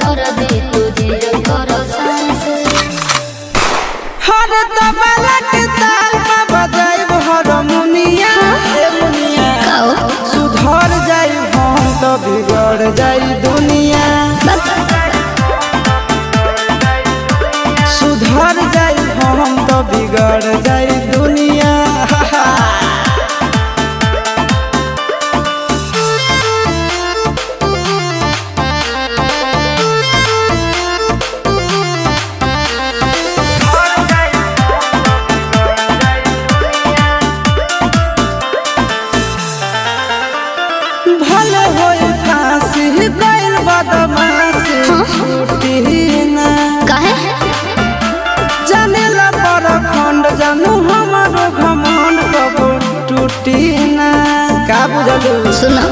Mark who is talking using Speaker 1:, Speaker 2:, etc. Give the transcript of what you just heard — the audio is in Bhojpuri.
Speaker 1: कर दे तुझे कर सांस
Speaker 2: हर तबला के ताल में बजाइब हारमोनिया सुधर जाई हम तो बिगड़ जाई दुनिया सुधर जाई हम तो बिगड़ जाई दुनिया भले होई फांसी गइल बदमाशी छूटी ना
Speaker 1: काहे
Speaker 2: जानेला पर खंड जानू हमारो घमंड कबो टूटी ना का बुझलू
Speaker 1: सुना